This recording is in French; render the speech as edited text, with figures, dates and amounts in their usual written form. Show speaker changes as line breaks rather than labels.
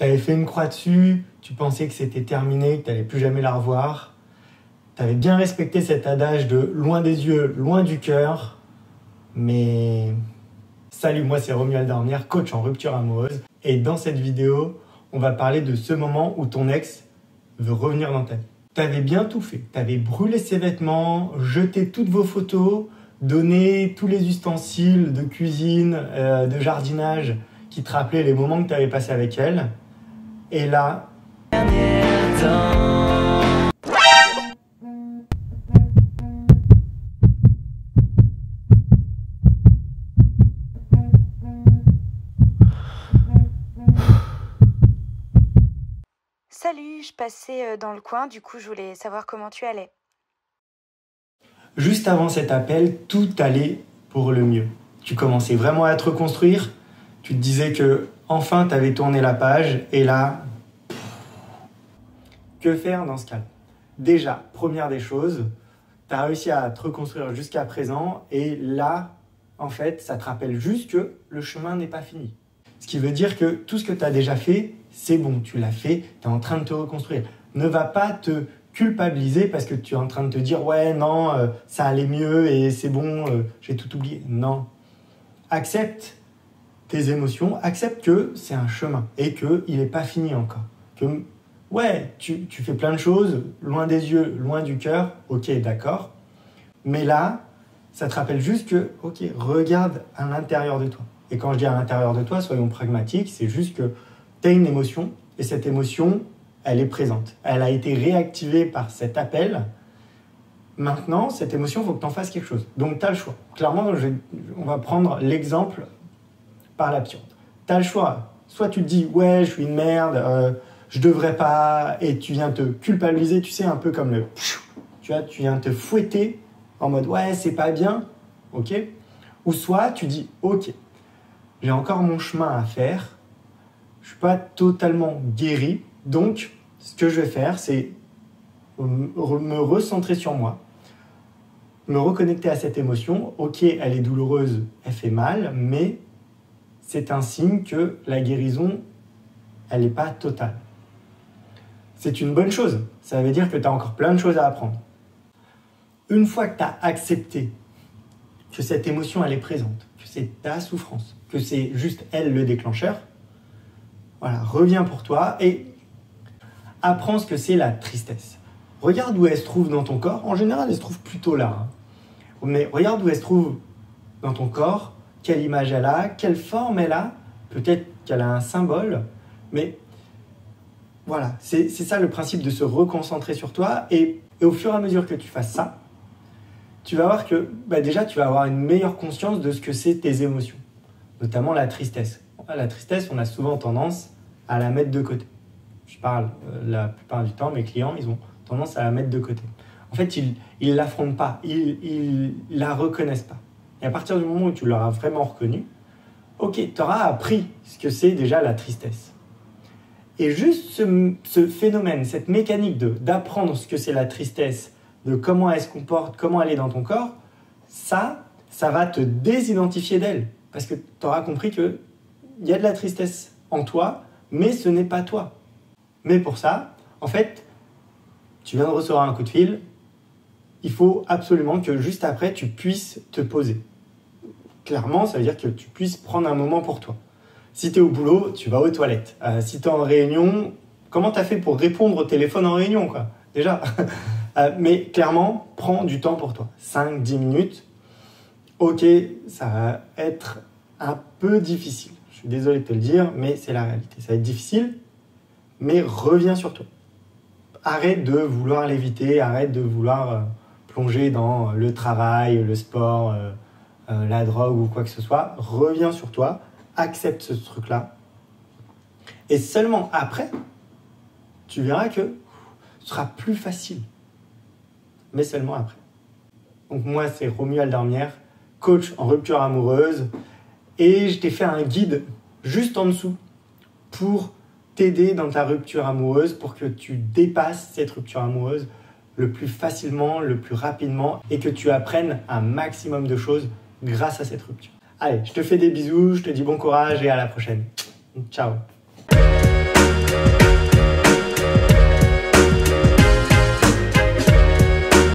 Tu avais fait une croix dessus, tu pensais que c'était terminé, que tu n'allais plus jamais la revoir. Tu avais bien respecté cet adage de loin des yeux, loin du cœur. Mais salut, moi c'est Romuald Dormière, coach en rupture amoureuse. Et dans cette vidéo, on va parler de ce moment où ton ex veut revenir dans ta vie. Tu avais bien tout fait. Tu avais brûlé ses vêtements, jeté toutes vos photos, donné tous les ustensiles de cuisine, de jardinage qui te rappelaient les moments que tu avais passés avec elle. Et là...
Salut, je passais dans le coin, du coup je voulais savoir comment tu allais.
Juste avant cet appel, tout allait pour le mieux. Tu commençais vraiment à te reconstruire. Tu te disais que enfin tu avais tourné la page et là... Que faire dans ce cas-là? Déjà, première des choses, tu as réussi à te reconstruire jusqu'à présent et là, en fait, ça te rappelle juste que le chemin n'est pas fini. Ce qui veut dire que tout ce que tu as déjà fait, c'est bon, tu l'as fait, tu es en train de te reconstruire. Ne va pas te culpabiliser parce que tu es en train de te dire « ouais, non, ça allait mieux et c'est bon, j'ai tout oublié ». Non. Accepte tes émotions, accepte que c'est un chemin et qu'il n'est pas fini encore. Que, ouais, tu fais plein de choses, loin des yeux, loin du cœur, ok, d'accord. Mais là, ça te rappelle juste que, ok, regarde à l'intérieur de toi. Et quand je dis à l'intérieur de toi, soyons pragmatiques, c'est juste que tu as une émotion et cette émotion, elle est présente. Elle a été réactivée par cet appel. Maintenant, cette émotion, il faut que tu en fasses quelque chose. Donc, tu as le choix. Clairement, on va prendre l'exemple par l'absurde. Tu as le choix. Soit tu te dis, ouais, je suis une merde, je devrais pas, et tu viens te culpabiliser, tu sais, un peu comme tu viens te fouetter en mode, ouais, c'est pas bien, ok. Ou soit tu dis, ok, j'ai encore mon chemin à faire, je suis pas totalement guéri, donc ce que je vais faire, c'est me recentrer sur moi, me reconnecter à cette émotion. Ok, elle est douloureuse, elle fait mal, mais c'est un signe que la guérison, elle n'est pas totale. C'est une bonne chose, ça veut dire que tu as encore plein de choses à apprendre. Une fois que tu as accepté que cette émotion, elle est présente, que c'est ta souffrance, que c'est juste elle le déclencheur, voilà, reviens pour toi et apprends ce que c'est la tristesse. Regarde où elle se trouve dans ton corps. En général, elle se trouve plutôt là. Mais regarde où elle se trouve dans ton corps, quelle image elle a, quelle forme elle a. Peut-être qu'elle a un symbole, mais voilà, c'est ça le principe de se reconcentrer sur toi. Et au fur et à mesure que tu fasses ça, tu vas voir que déjà, tu vas avoir une meilleure conscience de ce que c'est tes émotions, notamment la tristesse. La tristesse, on a souvent tendance à la mettre de côté. Je parle la plupart du temps, mes clients, ils ont tendance à la mettre de côté. En fait, ils ne l'affrontent pas, ils ne la reconnaissent pas. Et à partir du moment où tu l'auras vraiment reconnue, ok, tu auras appris ce que c'est déjà la tristesse. Et juste ce phénomène, cette mécanique d'apprendre ce que c'est la tristesse, de comment elle se comporte, comment elle est dans ton corps, ça va te désidentifier d'elle. Parce que tu auras compris qu'il y a de la tristesse en toi, mais ce n'est pas toi. Mais pour ça, en fait, tu viens de recevoir un coup de fil, il faut absolument que juste après, tu puisses te poser. Clairement, ça veut dire que tu puisses prendre un moment pour toi. Si tu es au boulot, tu vas aux toilettes. Si tu es en réunion, comment tu as fait pour répondre au téléphone en réunion, quoi? Déjà. Mais clairement, prends du temps pour toi. 5-10 minutes. Ok, ça va être un peu difficile. Je suis désolé de te le dire, mais c'est la réalité. Ça va être difficile, mais reviens sur toi. Arrête de vouloir l'éviter, arrête de vouloir plonger dans le travail, le sport, la drogue ou quoi que ce soit. Reviens sur toi, accepte ce truc-là. Et seulement après, tu verras que ce sera plus facile. Mais seulement après. Donc moi, c'est Romuald Dormière, coach en rupture amoureuse. Et je t'ai fait un guide juste en dessous pour t'aider dans ta rupture amoureuse, pour que tu dépasses cette rupture amoureuse le plus facilement, le plus rapidement et que tu apprennes un maximum de choses grâce à cette rupture. Allez, je te fais des bisous, je te dis bon courage et à la prochaine. Ciao.